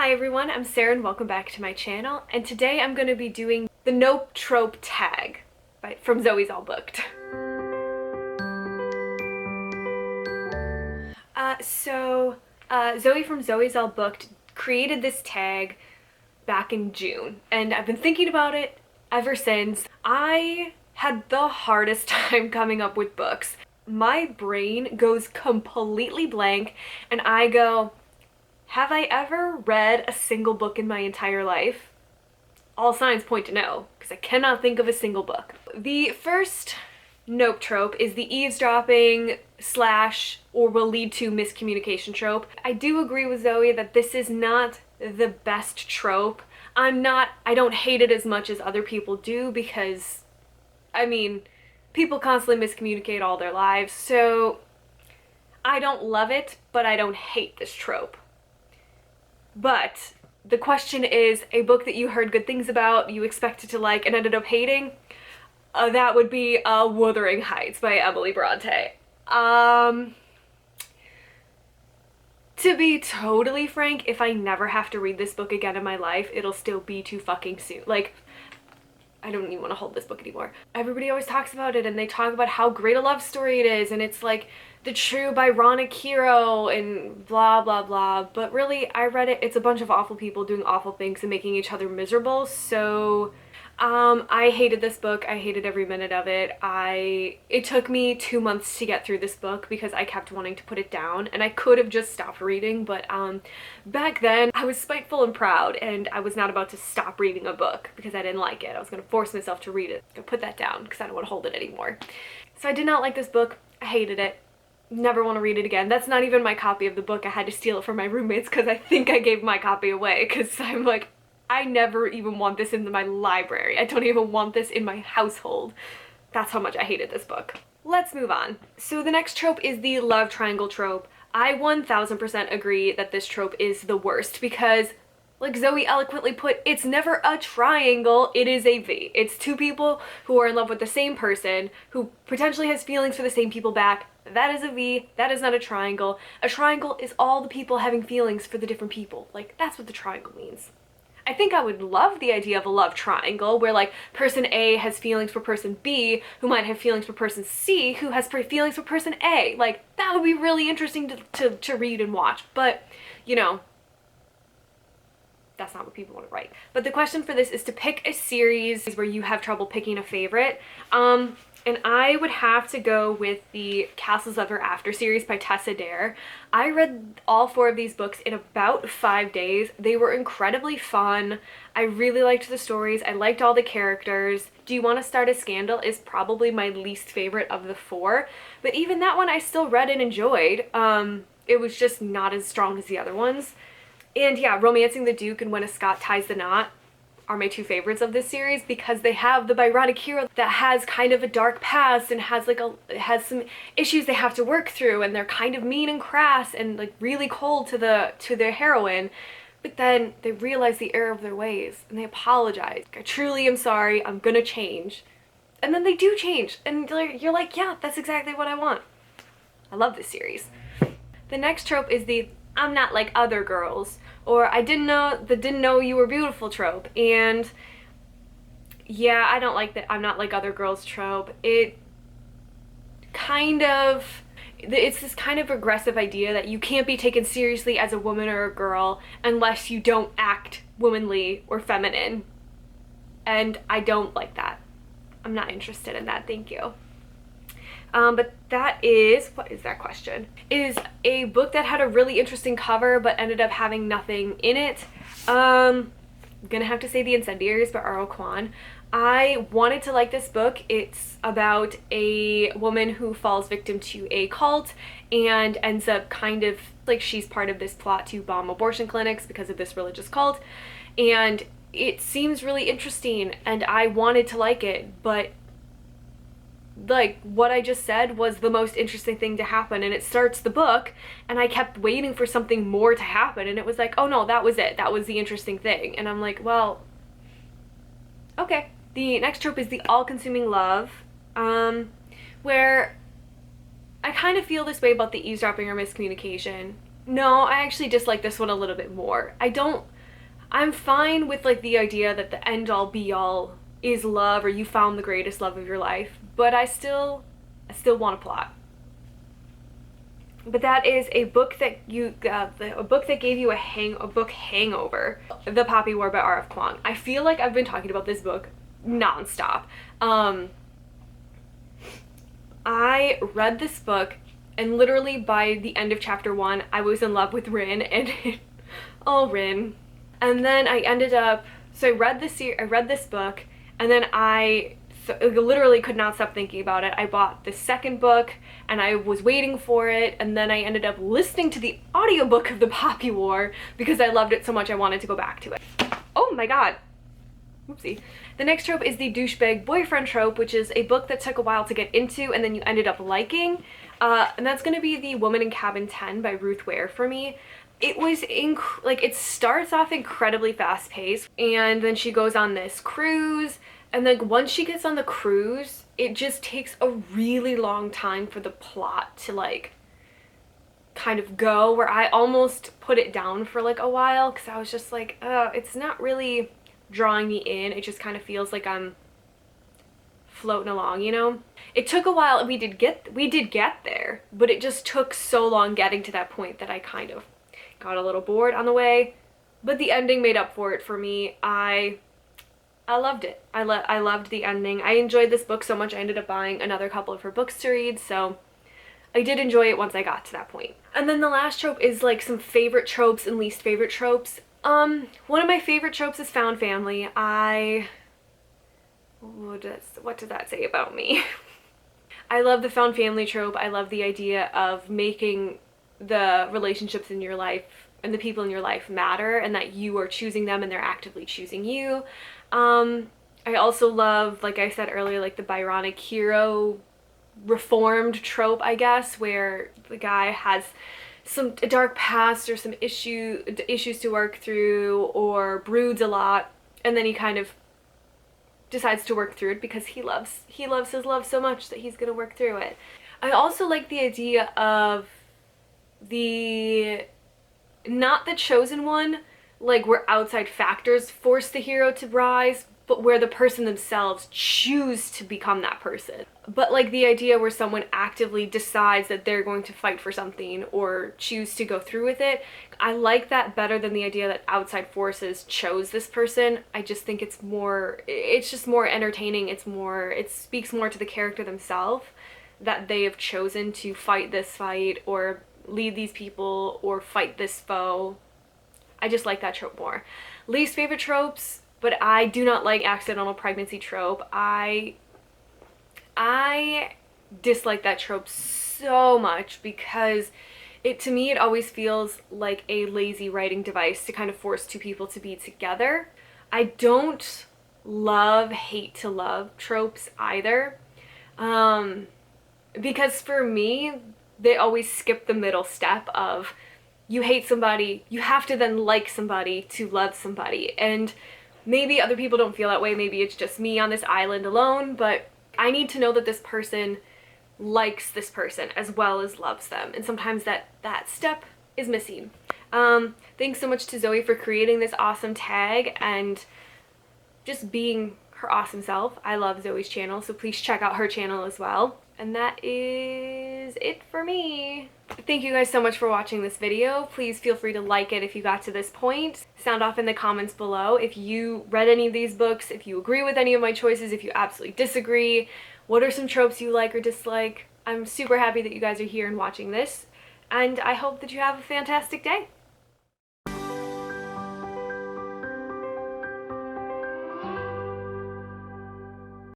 Hi everyone, I'm Sarah and welcome back to my channel, and today I'm going to be doing the Nope Trope tag from Zoe's All Booked. Zoe from Zoe's All Booked created this tag back in June, and I've been thinking about it ever since. I had the hardest time coming up with books. My brain goes completely blank, and I go, have I ever read a single book in my entire life? All signs point to no, because I cannot think of a single book. The first nope trope is the eavesdropping slash or will lead to miscommunication trope. I do agree with Zoe that this is not the best trope. I don't hate it as much as other people do because, I mean, people constantly miscommunicate all their lives, so I don't love it, but I don't hate this trope. But the question is, a book that you heard good things about, you expected to like, and ended up hating, that would be Wuthering by Emily Bronte. To be totally frank, if I never have to read this book again in my life, it'll still be too fucking soon. Like, I don't even want to hold this book anymore. Everybody always talks about it, and they talk about how great a love story it is, and it's like the true Byronic hero and blah blah blah, but really I read it, it's a bunch of awful people doing awful things and making each other miserable. So I hated this book. I hated every minute of it. It took me 2 months to get through this book because I kept wanting to put it down, and I could have just stopped reading, but back then I was spiteful and proud, and I was not about to stop reading a book because I didn't like it. I was going to force myself to read it. I put that down because I don't want to hold it anymore. So I did not like this book. I hated it. Never want to read it again. That's not even my copy of the book. I had to steal it from my roommates because I think I gave my copy away because I'm like, I never even want this in my library. I don't even want this in my household. That's how much I hated this book. Let's move on. So the next trope is the love triangle trope. I 1000% agree that this trope is the worst because, like Zoe eloquently put, it's never a triangle, it is a V. It's two people who are in love with the same person who potentially has feelings for the same people back. That is a V, that is not a triangle. A triangle is all the people having feelings for the different people. Like, that's what the triangle means. I think I would love the idea of a love triangle where like person A has feelings for person B, who might have feelings for person C, who has feelings for person A. Like, that would be really interesting to read and watch, but you know, that's not what people want to write. But the question for this is to pick a series where you have trouble picking a favorite. And I would have to go with the Castles Ever After series by Tessa. I read all 4 of these books in about 5 days. They were incredibly fun. I really liked the stories. I liked all the characters. Do You Want to Start a Scandal is probably my least favorite of the 4, but even that one I still read and enjoyed. It was just not as strong as the other ones. And yeah, Romancing the Duke and When a Scot Ties the Knot are my 2 favorites of this series because they have the Byronic hero that has kind of a dark past and has some issues they have to work through, and they're kind of mean and crass and like really cold to their heroine, but then they realize the error of their ways and they apologize. I truly am sorry, I'm gonna change. And then they do change, and you're like, yeah, that's exactly what I want. I love this series. The next trope is the I'm not like other girls, or I didn't know you were beautiful trope. And yeah, I don't like that I'm not like other girls trope. It's this kind of aggressive idea that you can't be taken seriously as a woman or a girl unless you don't act womanly or feminine. And I don't like that. I'm not interested in that, thank you. But that is, what is that question? Is a book that had a really interesting cover but ended up having nothing in it. I'm gonna have to say The Incendiaries by Kwon. I wanted to like this book. It's about a woman who falls victim to a cult and ends up kind of like she's part of this plot to bomb abortion clinics because of this religious cult. And it seems really interesting and I wanted to like it, but like what I just said was the most interesting thing to happen, and it starts the book and I kept waiting for something more to happen, and it was like, oh no, that was it, that was the interesting thing. And I'm like, well, okay. The next trope is the all-consuming love, where I kind of feel this way about the eavesdropping or miscommunication. No, I actually dislike this one a little bit more. I don't I'm fine with like the idea that the end all be all is love, or you found the greatest love of your life, but I still want a plot. But that is a book that a book that gave you a book hangover. The Poppy War by R.F. Kwon. I feel like I've been talking about this book nonstop. I read this book, and literally by the end of chapter 1, I was in love with Rin, and oh, Rin. And then I ended up, so I read this book, and then I literally could not stop thinking about it. I bought the second book, and I was waiting for it, and then I ended up listening to the audiobook of The Poppy War because I loved it so much I wanted to go back to it. Oh my god. Oopsie. The next trope is the douchebag boyfriend trope, which is a book that took a while to get into and then you ended up liking. And that's going to be The Woman in Cabin 10 by Ruth Ware for me. It was it starts off incredibly fast paced, and then she goes on this cruise, and then once she gets on the cruise, it just takes a really long time for the plot to like kind of go, where I almost put it down for like a while because I was just like, it's not really drawing me in. It just kind of feels like I'm floating along, you know? It took a while, and we did get there, but it just took so long getting to that point that I kind of got a little bored on the way. But the ending made up for it for me. I loved it. I loved the ending. I enjoyed this book so much I ended up buying another couple of her books to read, so I did enjoy it once I got to that point. And then the last trope is like some favorite tropes and least favorite tropes. One of my favorite tropes is found family. What does that say about me? I love the found family trope. I love the idea of making the relationships in your life and the people in your life matter, and that you are choosing them and they're actively choosing you. I also love, like I said earlier, like the Byronic hero reformed trope, I guess, where the guy has a dark past or some issues to work through, or broods a lot, and then he kind of decides to work through it because he loves his love so much that he's gonna work through it. I also like the idea of not the chosen one, like where outside factors force the hero to rise, but where the person themselves choose to become that person. But like the idea where someone actively decides that they're going to fight for something or choose to go through with it, I like that better than the idea that outside forces chose this person. I just think it's just more entertaining. It speaks more to the character themselves, that they have chosen to fight this fight or lead these people or fight this foe. I just like that trope more. Least favorite tropes, but I do not like accidental pregnancy trope. I dislike that trope so much because to me it always feels like a lazy writing device to kind of force two people to be together. I don't hate to love tropes either, because for me they always skip the middle step of you hate somebody, you have to then like somebody to love somebody. And maybe other people don't feel that way, maybe it's just me on this island alone, but I need to know that this person likes this person as well as loves them, and sometimes that step is missing. Thanks so much to Zoe for creating this awesome tag and just being her awesome self. I love Zoe's channel, so please check out her channel as well. And that is it for me. Thank you guys so much for watching this video. Please feel free to like it if you got to this point. Sound off in the comments below if you read any of these books, if you agree with any of my choices, if you absolutely disagree. What are some tropes you like or dislike? I'm super happy that you guys are here and watching this, and I hope that you have a fantastic day.